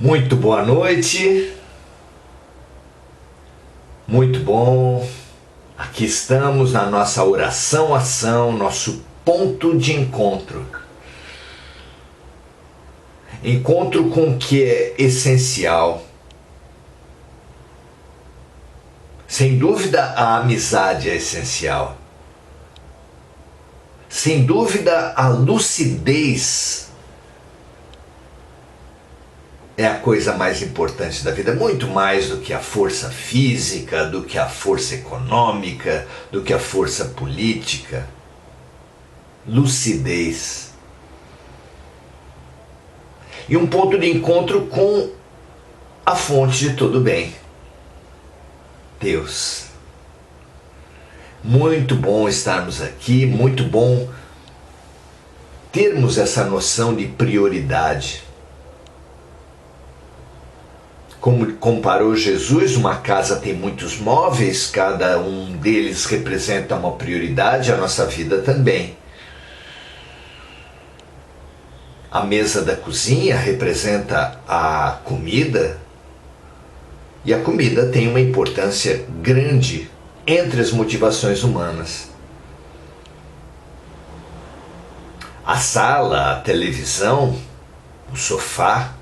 Muito boa noite, muito bom. Aqui estamos na nossa oração-ação, nosso ponto de encontro. Encontro com o que é essencial. Sem dúvida, a amizade é essencial. Sem dúvida, a lucidez é a coisa mais importante da vida, muito mais do que a força física, do que a força econômica, do que a força política. Lucidez. E um ponto de encontro com a fonte de todo bem, Deus. Muito bom estarmos aqui, muito bom termos essa noção de prioridade. Como comparou Jesus, uma casa tem muitos móveis, cada um deles representa uma prioridade, a nossa vida também. A mesa da cozinha representa a comida, e a comida tem uma importância grande entre as motivações humanas. A sala, a televisão, o sofá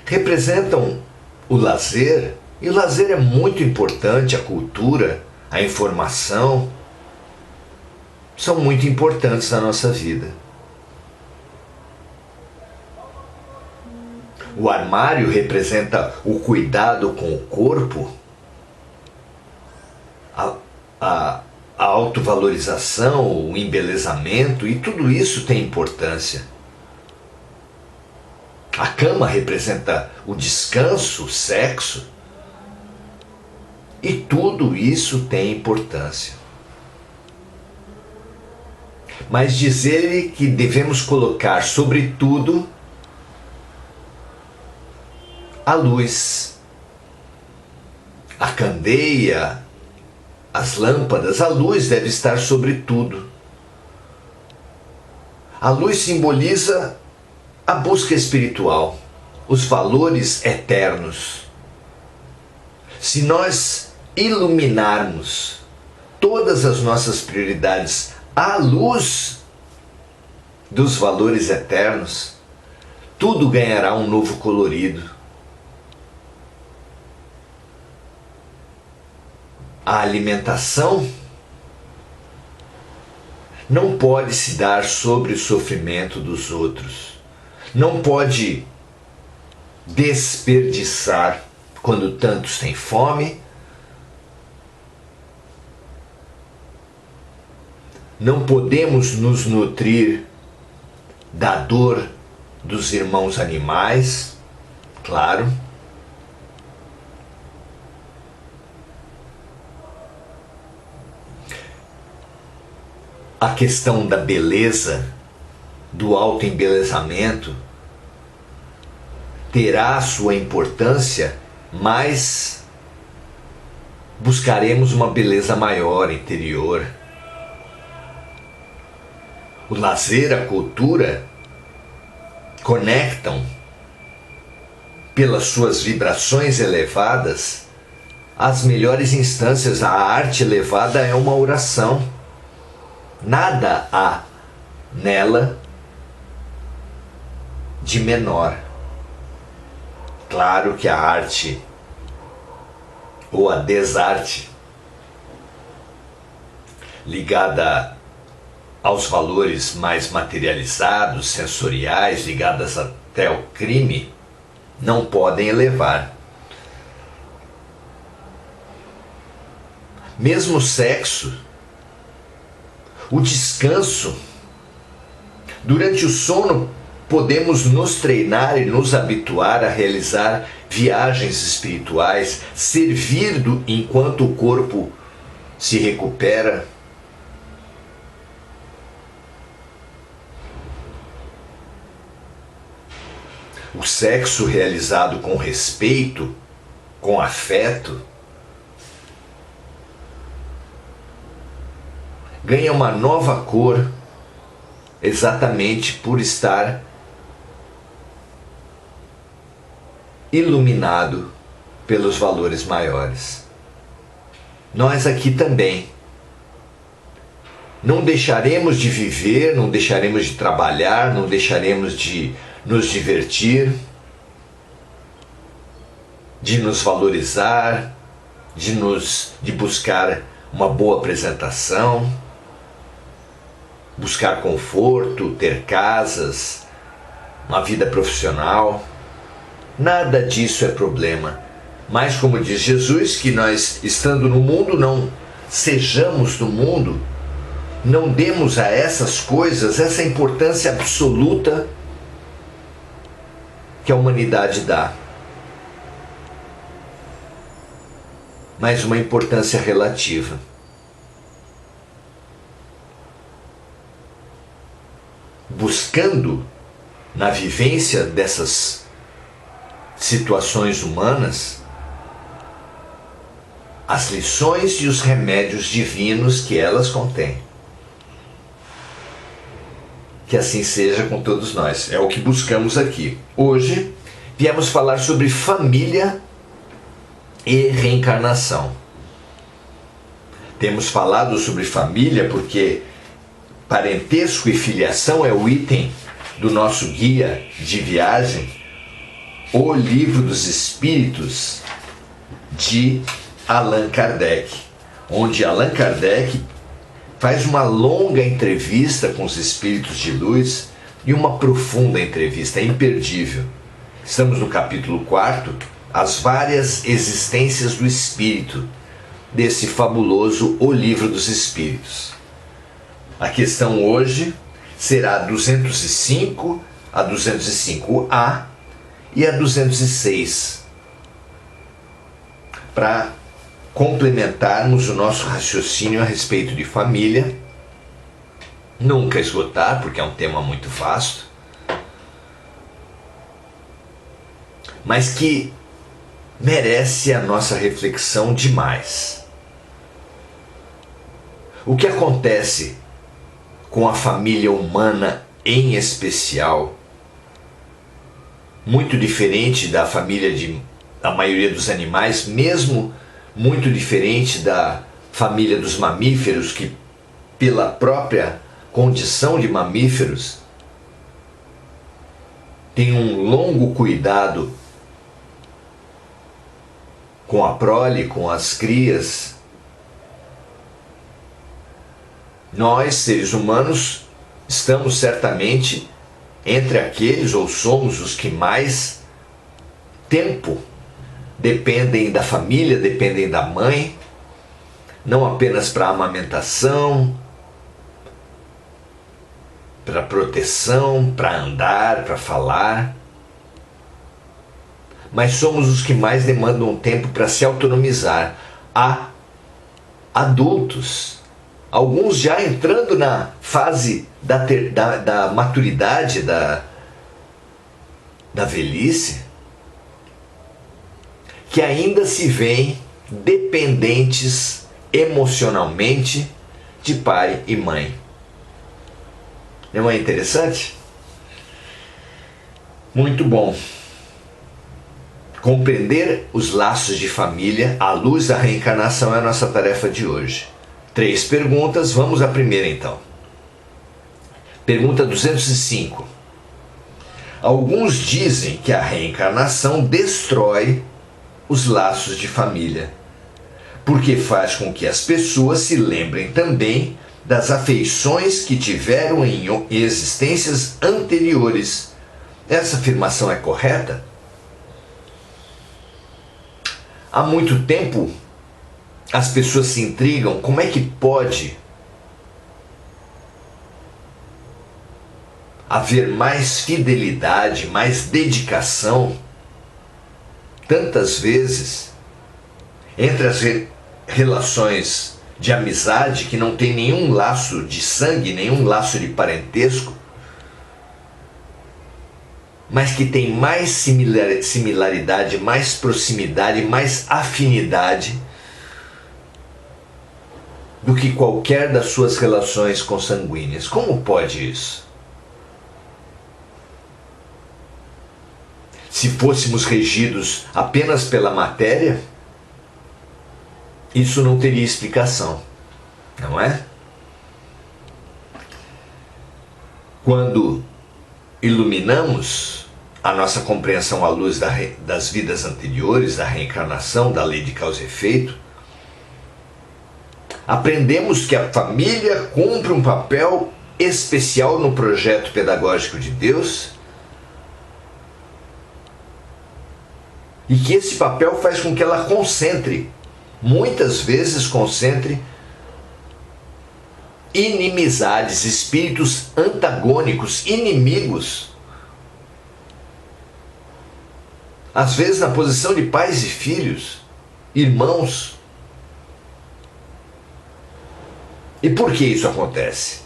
representam o lazer, e o lazer é muito importante, a cultura, a informação, são muito importantes na nossa vida. O armário representa o cuidado com o corpo, a autovalorização, o embelezamento, e tudo isso tem importância. A cama representa o descanso, o sexo, e tudo isso tem importância. Mas dizer que devemos colocar, sobretudo, a luz, a candeia, as lâmpadas, a luz deve estar sobre tudo. A luz simboliza a busca espiritual, os valores eternos. Se nós iluminarmos todas as nossas prioridades à luz dos valores eternos, tudo ganhará um novo colorido. A alimentação não pode se dar sobre o sofrimento dos outros. Não pode desperdiçar quando tantos têm fome. Não podemos nos nutrir da dor dos irmãos animais, claro. A questão da beleza, do autoembelezamento, terá a sua importância, mas buscaremos uma beleza maior, interior. O lazer, a cultura, conectam, pelas suas vibrações elevadas, as melhores instâncias. A arte elevada é uma oração. Nada há nela de menor. Claro que a arte ou a desarte, ligada aos valores mais materializados, sensoriais, ligadas até ao crime, não podem elevar. Mesmo o sexo, o descanso. Durante o sono, podemos nos treinar e nos habituar a realizar viagens espirituais, servir enquanto o corpo se recupera. O sexo realizado com respeito, com afeto, ganha uma nova cor exatamente por estar iluminado pelos valores maiores. Nós aqui também não deixaremos de viver, não deixaremos de trabalhar, não deixaremos de nos divertir, de nos valorizar, de buscar uma boa apresentação, buscar conforto, ter casas, uma vida profissional. Nada disso é problema. Mas, como diz Jesus, que nós, estando no mundo, não sejamos do mundo, não demos a essas coisas essa importância absoluta que a humanidade dá, mas uma importância relativa. Buscando, na vivência dessas situações humanas, as lições e os remédios divinos que elas contêm. Que assim seja com todos nós. É o que buscamos aqui. Hoje, viemos falar sobre família e reencarnação. Temos falado sobre família porque parentesco e filiação é o item do nosso guia de viagem, O Livro dos Espíritos, de Allan Kardec, onde Allan Kardec faz uma longa entrevista com os espíritos de luz e uma profunda entrevista, é imperdível. Estamos no capítulo 4, as várias existências do espírito, desse fabuloso O Livro dos Espíritos. A questão hoje será a 205, a 205A e a 206, para complementarmos o nosso raciocínio a respeito de família, nunca esgotar, porque é um tema muito vasto, mas que merece a nossa reflexão demais. O que acontece com a família humana em especial, muito diferente da família da maioria dos animais, mesmo muito diferente da família dos mamíferos, que pela própria condição de mamíferos tem um longo cuidado com a prole, com as crias. Nós, seres humanos, estamos certamente entre aqueles, ou somos os que mais tempo dependem da família, dependem da mãe, não apenas para amamentação, para proteção, para andar, para falar, mas somos os que mais demandam tempo para se autonomizar. Há adultos, alguns já entrando na fase da maturidade, da velhice, que ainda se veem dependentes emocionalmente de pai e mãe. Não é interessante? Muito bom. Compreender os laços de família à luz da reencarnação é a nossa tarefa de hoje. 3 perguntas, vamos à primeira então. Pergunta 205. Alguns dizem que a reencarnação destrói os laços de família, porque faz com que as pessoas se lembrem também das afeições que tiveram em existências anteriores. Essa afirmação é correta? Há muito tempo as pessoas se intrigam, como é que pode haver mais fidelidade, mais dedicação, tantas vezes, entre as relações de amizade que não tem nenhum laço de sangue, nenhum laço de parentesco, mas que tem mais similaridade, mais proximidade, mais afinidade do que qualquer das suas relações consanguíneas. Como pode isso? se fôssemos regidos apenas pela matéria, isso não teria explicação, não é? Quando iluminamos a nossa compreensão à luz das vidas anteriores, da reencarnação, da lei de causa e efeito, aprendemos que a família cumpre um papel especial no projeto pedagógico de Deus e que esse papel faz com que ela muitas vezes concentre inimizades, espíritos antagônicos, inimigos, às vezes na posição de pais e filhos, irmãos. E por que isso acontece?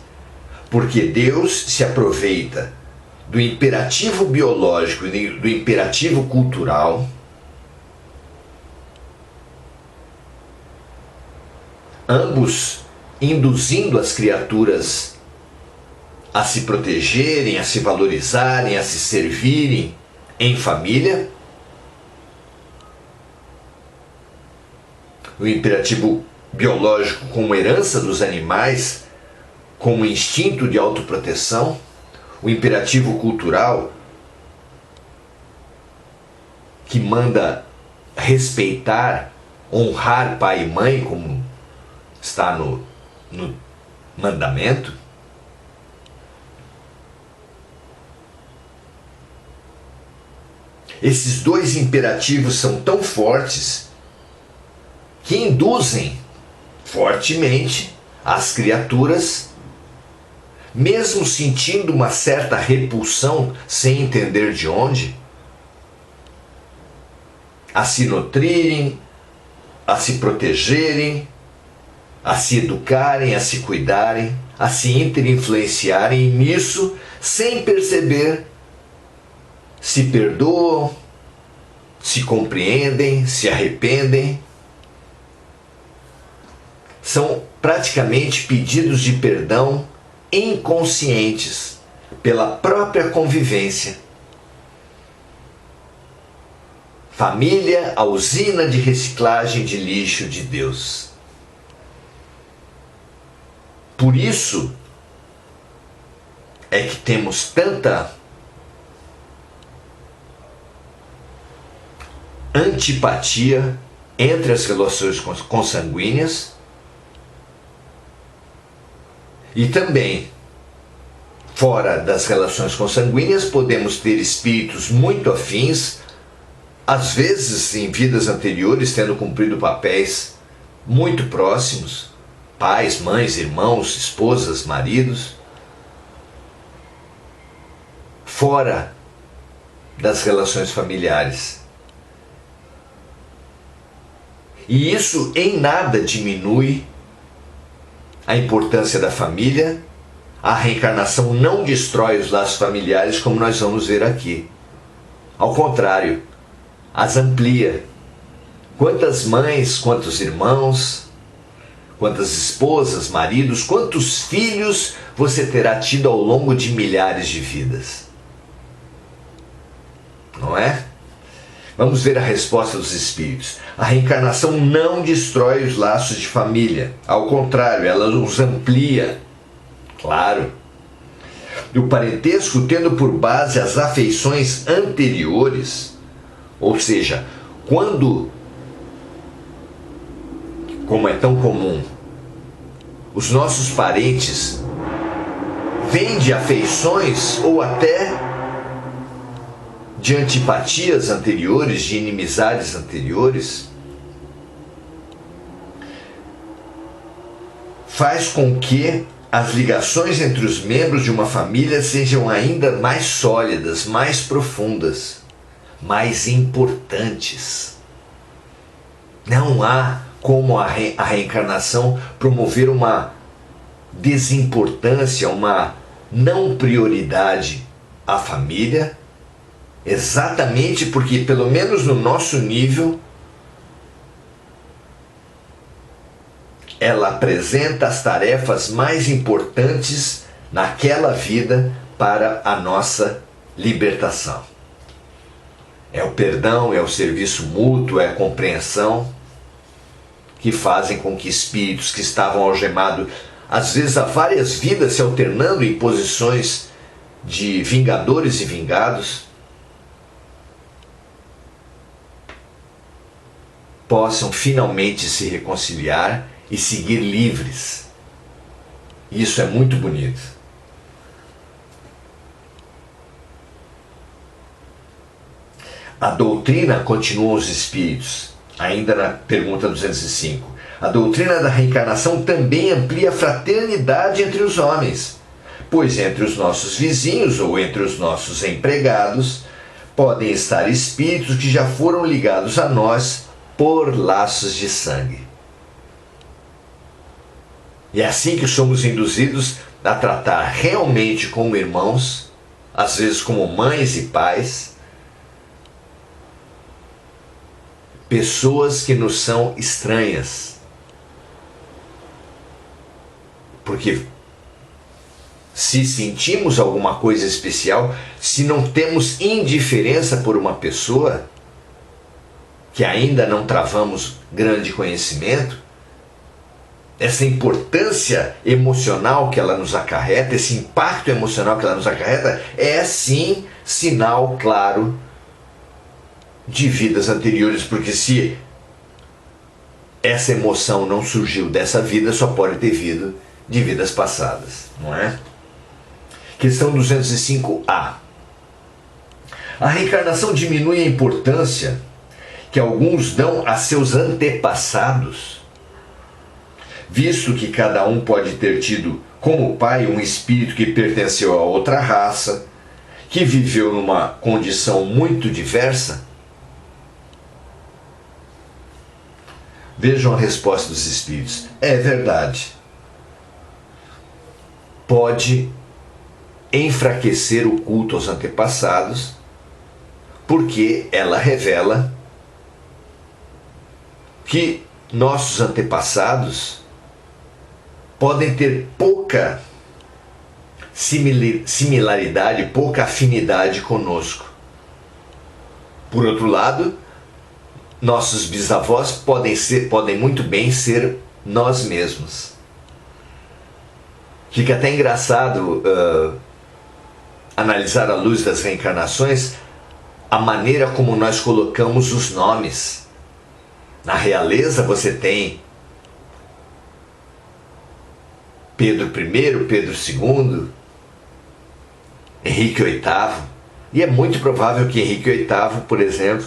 Porque Deus se aproveita do imperativo biológico e do imperativo cultural, ambos induzindo as criaturas a se protegerem, a se valorizarem, a se servirem em família. O imperativo biológico como herança dos animais, como instinto de autoproteção. O imperativo cultural que manda respeitar, honrar pai e mãe, como está no mandamento. Esses dois imperativos são tão fortes que induzem fortemente as criaturas, mesmo sentindo uma certa repulsão, sem entender de onde, a se nutrirem, a se protegerem, a se educarem, a se cuidarem, a se interinfluenciarem, e nisso, sem perceber, se perdoam, se compreendem, se arrependem. São praticamente pedidos de perdão inconscientes pela própria convivência. Família, a usina de reciclagem de lixo de Deus. Por isso é que temos tanta antipatia entre as relações consanguíneas e também fora das relações consanguíneas podemos ter espíritos muito afins, às vezes em vidas anteriores tendo cumprido papéis muito próximos, pais, mães, irmãos, esposas, maridos, fora das relações familiares. E isso em nada diminui a importância da família. A reencarnação não destrói os laços familiares, como nós vamos ver aqui. Ao contrário, as amplia. Quantas mães, quantos irmãos, quantas esposas, maridos, quantos filhos você terá tido ao longo de milhares de vidas? Não é? Vamos ver a resposta dos espíritos. A reencarnação não destrói os laços de família. Ao contrário, ela os amplia. Claro. E o parentesco tendo por base as afeições anteriores, ou seja, quando, como é tão comum, os nossos parentes vêm de afeições ou até de antipatias anteriores, de inimizades anteriores, faz com que as ligações entre os membros de uma família sejam ainda mais sólidas, mais profundas, mais importantes. Não há como a reencarnação promover uma desimportância, uma não prioridade à família, exatamente porque, pelo menos no nosso nível, ela apresenta as tarefas mais importantes naquela vida para a nossa libertação. É o perdão, é o serviço mútuo, é a compreensão que fazem com que espíritos que estavam algemados, às vezes há várias vidas se alternando em posições de vingadores e vingados, possam finalmente se reconciliar e seguir livres. Isso é muito bonito. A doutrina, continuam os espíritos, ainda na pergunta 205, a doutrina da reencarnação também amplia a fraternidade entre os homens, pois entre os nossos vizinhos ou entre os nossos empregados podem estar espíritos que já foram ligados a nós por laços de sangue. E é assim que somos induzidos a tratar realmente como irmãos, às vezes como mães e pais, pessoas que nos são estranhas. Porque se sentimos alguma coisa especial, se não temos indiferença por uma pessoa, que ainda não travamos grande conhecimento, essa importância emocional que ela nos acarreta, esse impacto emocional que ela nos acarreta, é sim sinal claro de vidas anteriores, porque se essa emoção não surgiu dessa vida, só pode ter vindo de vidas passadas, não é? Questão 205A. A reencarnação diminui a importância que alguns dão a seus antepassados, visto que cada um pode ter tido como pai um espírito que pertenceu a outra raça, que viveu numa condição muito diversa? Vejam a resposta dos espíritos. É verdade. Pode enfraquecer o culto aos antepassados, porque ela revela que nossos antepassados podem ter pouca similaridade, pouca afinidade conosco. Por outro lado, nossos bisavós podem muito bem ser nós mesmos. Fica até engraçado analisar à luz das reencarnações a maneira como nós colocamos os nomes. Na realeza você tem Pedro I, Pedro II, Henrique VIII, e é muito provável que Henrique VIII, por exemplo,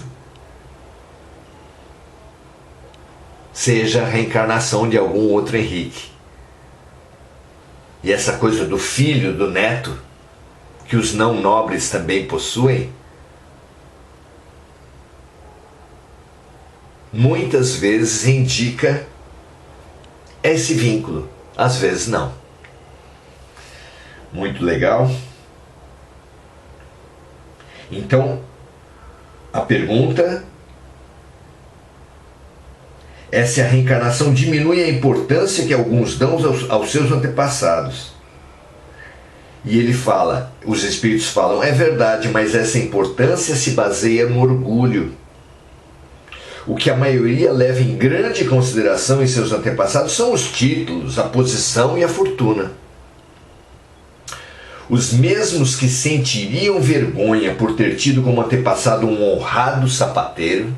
seja a reencarnação de algum outro Henrique. E essa coisa do filho, do neto, que os não nobres também possuem, muitas vezes indica esse vínculo, às vezes não. Muito legal. Então, a pergunta é se a reencarnação diminui a importância que alguns dão aos seus antepassados. E ele fala, os espíritos falam, é verdade, mas essa importância se baseia no orgulho. O que a maioria leva em grande consideração em seus antepassados são os títulos, a posição e a fortuna. Os mesmos que sentiriam vergonha por ter tido como antepassado um honrado sapateiro,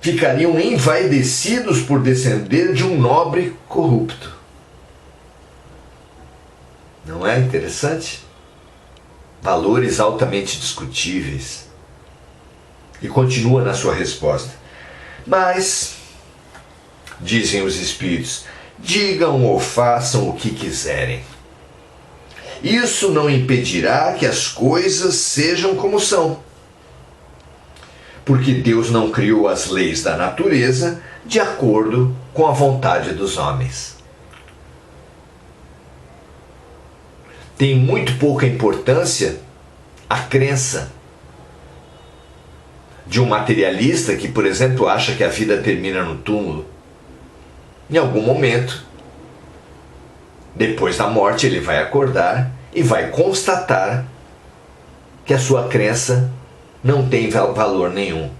ficariam envaidecidos por descender de um nobre corrupto. Não é interessante? Valores altamente discutíveis. E continua na sua resposta. Mas, dizem os espíritos, digam ou façam o que quiserem. Isso não impedirá que as coisas sejam como são. Porque Deus não criou as leis da natureza de acordo com a vontade dos homens. Tem muito pouca importância a crença de um materialista que, por exemplo, acha que a vida termina no túmulo. Em algum momento, depois da morte, ele vai acordar e vai constatar que a sua crença não tem valor nenhum.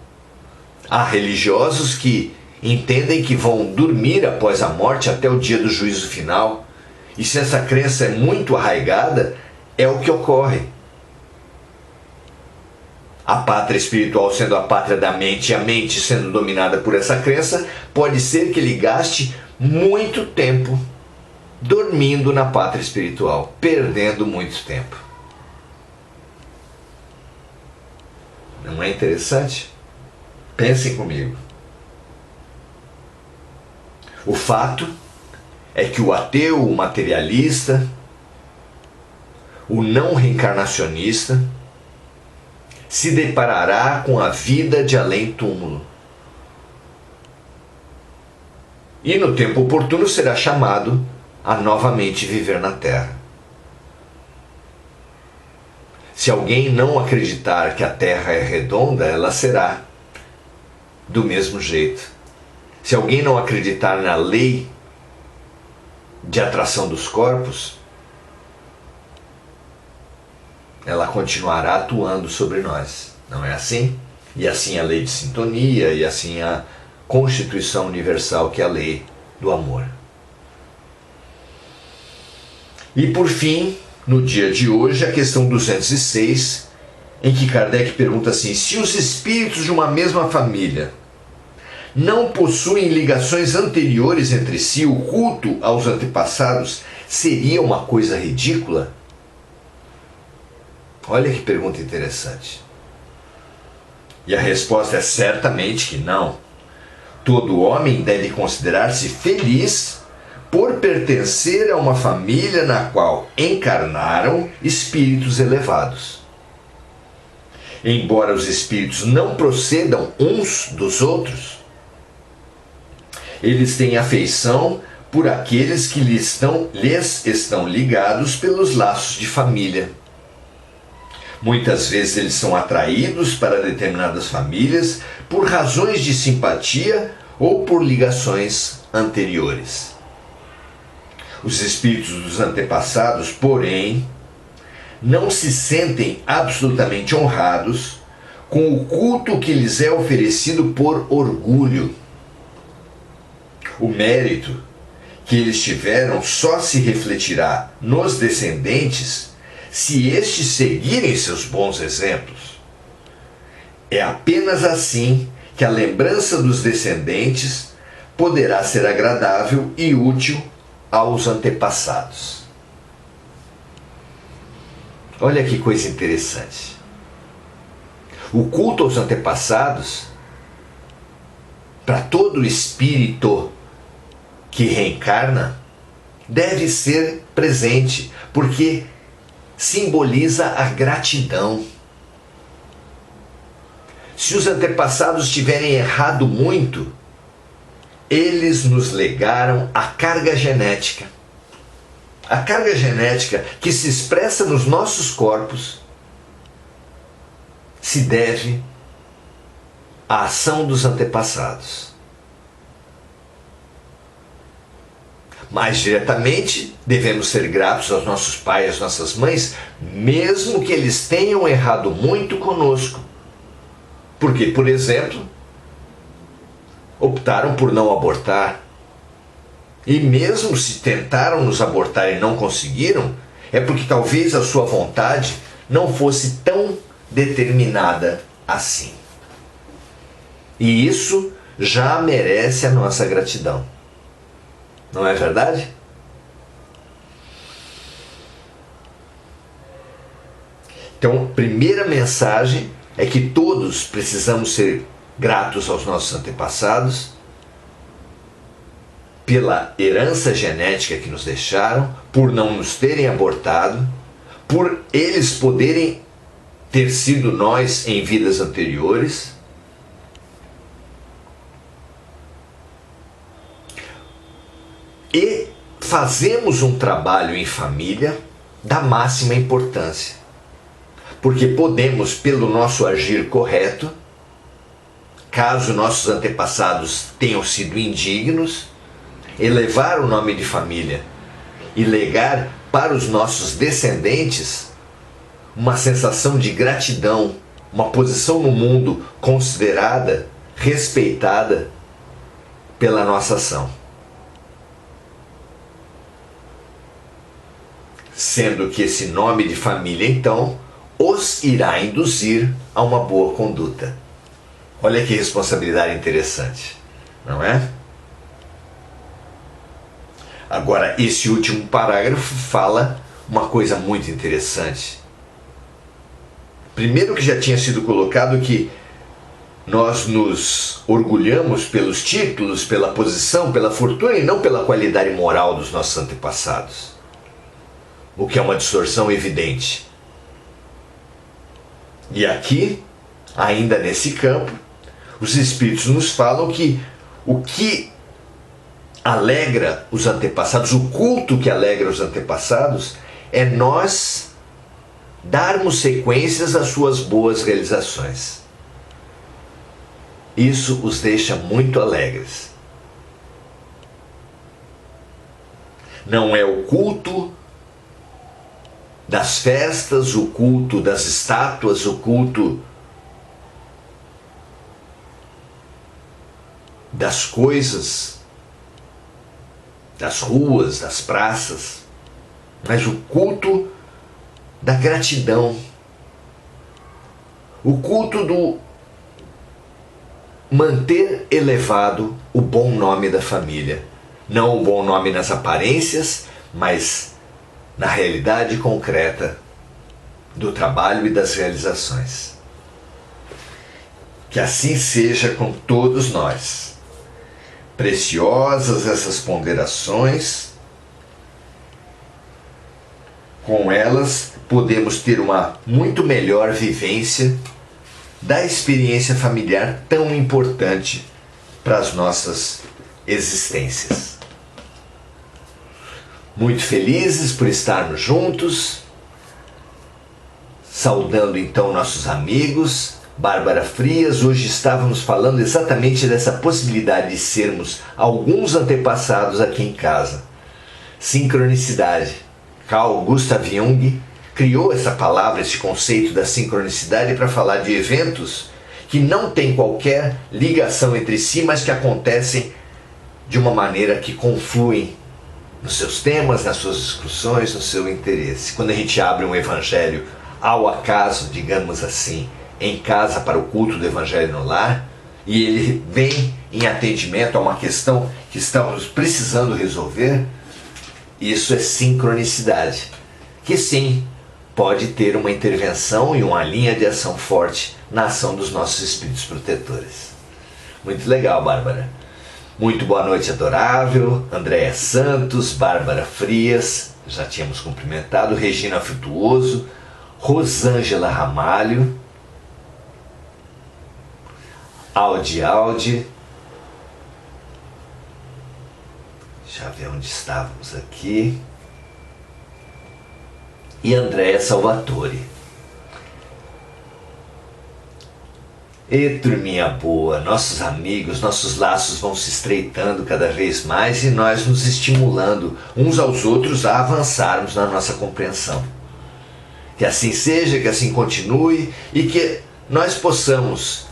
Há religiosos que entendem que vão dormir após a morte até o dia do juízo final, e se essa crença é muito arraigada, é o que ocorre. A pátria espiritual sendo a pátria da mente e a mente sendo dominada por essa crença, pode ser que ele gaste muito tempo dormindo na pátria espiritual, perdendo muito tempo. Não é interessante? Pensem comigo. O fato é que o ateu, o materialista, o não reencarnacionista, se deparará com a vida de além-túmulo. E no tempo oportuno será chamado a novamente viver na Terra. Se alguém não acreditar que a Terra é redonda, ela será do mesmo jeito. Se alguém não acreditar na lei de atração dos corpos, ela continuará atuando sobre nós. Não é assim? E assim a lei de sintonia, e assim a Constituição Universal, que é a lei do amor. E por fim, no dia de hoje, a questão 206, em que Kardec pergunta assim: se os espíritos de uma mesma família não possuem ligações anteriores entre si, o culto aos antepassados seria uma coisa ridícula? Olha que pergunta interessante. E a resposta é certamente que não. Todo homem deve considerar-se feliz por pertencer a uma família na qual encarnaram espíritos elevados. Embora os espíritos não procedam uns dos outros, eles têm afeição por aqueles que lhes estão ligados pelos laços de família. Muitas vezes eles são atraídos para determinadas famílias por razões de simpatia ou por ligações anteriores. Os espíritos dos antepassados, porém, não se sentem absolutamente honrados com o culto que lhes é oferecido por orgulho. O mérito que eles tiveram só se refletirá nos descendentes se estes seguirem seus bons exemplos. É apenas assim que a lembrança dos descendentes poderá ser agradável e útil aos antepassados. Olha que coisa interessante. O culto aos antepassados, para todo espírito que reencarna, deve ser presente, porque simboliza a gratidão. Se os antepassados tiverem errado muito, eles nos legaram a carga genética. A carga genética que se expressa nos nossos corpos se deve à ação dos antepassados. Mais diretamente, devemos ser gratos aos nossos pais e às nossas mães, mesmo que eles tenham errado muito conosco. Porque, por exemplo, optaram por não abortar. E mesmo se tentaram nos abortar e não conseguiram, é porque talvez a sua vontade não fosse tão determinada assim. E isso já merece a nossa gratidão. Não é verdade? Então, a primeira mensagem é que todos precisamos ser gratos aos nossos antepassados pela herança genética que nos deixaram, por não nos terem abortado, por eles poderem ter sido nós em vidas anteriores. E fazemos um trabalho em família da máxima importância, porque podemos, pelo nosso agir correto, caso nossos antepassados tenham sido indignos, elevar o nome de família e legar para os nossos descendentes uma sensação de gratidão uma posição no mundo considerada, respeitada pela nossa ação. Sendo que esse nome de família, então, os irá induzir a uma boa conduta. Olha que responsabilidade interessante, não é? Agora, esse último parágrafo fala uma coisa muito interessante. Primeiro que já tinha sido colocado que nós nos orgulhamos pelos títulos, pela posição, pela fortuna e não pela qualidade moral dos nossos antepassados. O que é uma distorção evidente. E aqui, ainda nesse campo, os Espíritos nos falam que o que alegra os antepassados, o culto que alegra os antepassados, é nós darmos sequências às suas boas realizações. Isso os deixa muito alegres. Não é o culto das festas, o culto das estátuas, o culto das coisas, das ruas, das praças, mas o culto da gratidão, o culto do manter elevado o bom nome da família. Não o bom nome nas aparências, mas na realidade concreta do trabalho e das realizações. Que assim seja com todos nós. Preciosas essas ponderações, com elas podemos ter uma muito melhor vivência da experiência familiar tão importante para as nossas existências. Muito felizes por estarmos juntos, saudando então nossos amigos. Bárbara Frias, hoje estávamos falando exatamente dessa possibilidade de sermos alguns antepassados aqui em casa. Sincronicidade. Carl Gustav Jung criou essa palavra, esse conceito da sincronicidade para falar de eventos que não têm qualquer ligação entre si, mas que acontecem de uma maneira que confluem nos seus temas, nas suas discussões, no seu interesse. Quando a gente abre um evangelho ao acaso, digamos assim, em casa para o culto do Evangelho no Lar, e ele vem em atendimento a uma questão que estamos precisando resolver, isso é sincronicidade, que sim, pode ter uma intervenção e uma linha de ação forte na ação dos nossos espíritos protetores. Muito legal, Bárbara. Muito boa noite, adorável. Andréa Santos, Bárbara Frias, já tínhamos cumprimentado, Regina Frutuoso, Rosângela Ramalho, Audi, deixa eu ver onde estávamos aqui, e Andréa Salvatore. E turminha boa, nossos amigos, nossos laços vão se estreitando cada vez mais e nós nos estimulando uns aos outros a avançarmos na nossa compreensão. Que assim seja, que assim continue e que nós possamos,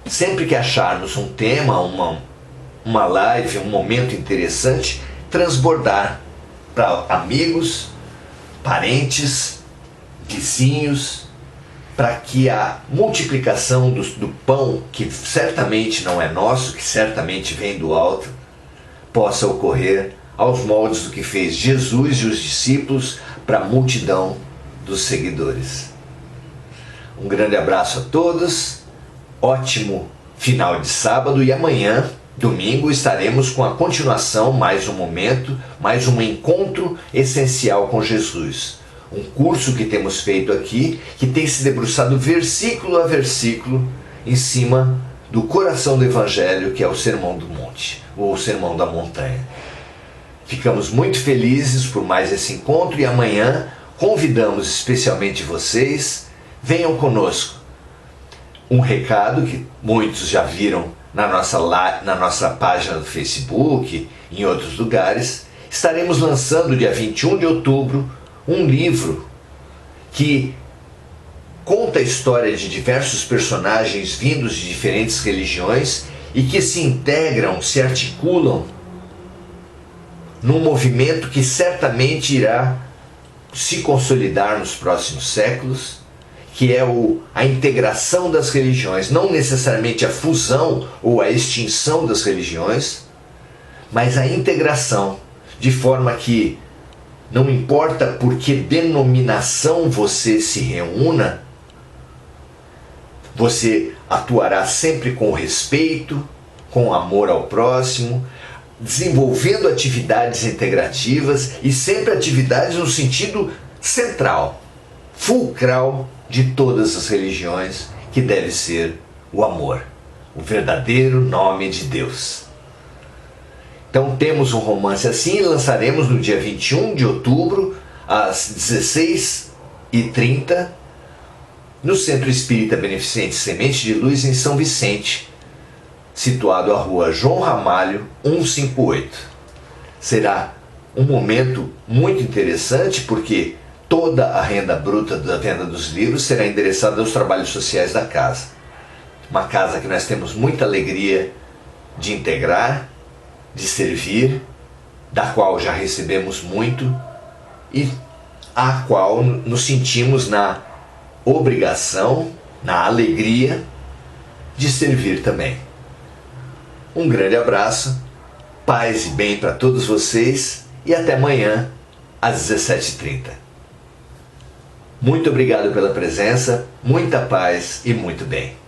sempre que acharmos um tema, uma live, um momento interessante, transbordar para amigos, parentes, vizinhos, para que a multiplicação do pão, que certamente não é nosso, que certamente vem do alto, possa ocorrer aos moldes do que fez Jesus e os discípulos para a multidão dos seguidores. Um grande abraço a todos. Ótimo final de sábado e amanhã, domingo, estaremos com a continuação, mais um momento, mais um encontro essencial com Jesus. Um curso que temos feito aqui, que tem se debruçado versículo a versículo em cima do coração do Evangelho, que é o Sermão do Monte, ou o Sermão da Montanha. Ficamos muito felizes por mais esse encontro e amanhã convidamos especialmente vocês, venham conosco. Um recado que muitos já viram na nossa página do Facebook, em outros lugares, estaremos lançando dia 21 de outubro um livro que conta a história de diversos personagens vindos de diferentes religiões e que se integram, se articulam num movimento que certamente irá se consolidar nos próximos séculos, que é a integração das religiões, não necessariamente a fusão ou a extinção das religiões, mas a integração, de forma que não importa por que denominação você se reúna, você atuará sempre com respeito, com amor ao próximo, desenvolvendo atividades integrativas e sempre atividades no sentido central, fulcral de todas as religiões, que deve ser o amor, o verdadeiro nome de Deus. Então temos um romance assim e lançaremos no dia 21 de outubro, às 16h30, no Centro Espírita Beneficente Semente de Luz, em São Vicente, situado à rua João Ramalho, 158. Será um momento muito interessante porque toda a renda bruta da venda dos livros será endereçada aos trabalhos sociais da casa. Uma casa que nós temos muita alegria de integrar, de servir, da qual já recebemos muito e a qual nos sentimos na obrigação, na alegria de servir também. Um grande abraço, paz e bem para todos vocês e até amanhã às 17h30. Muito obrigado pela presença, muita paz e muito bem.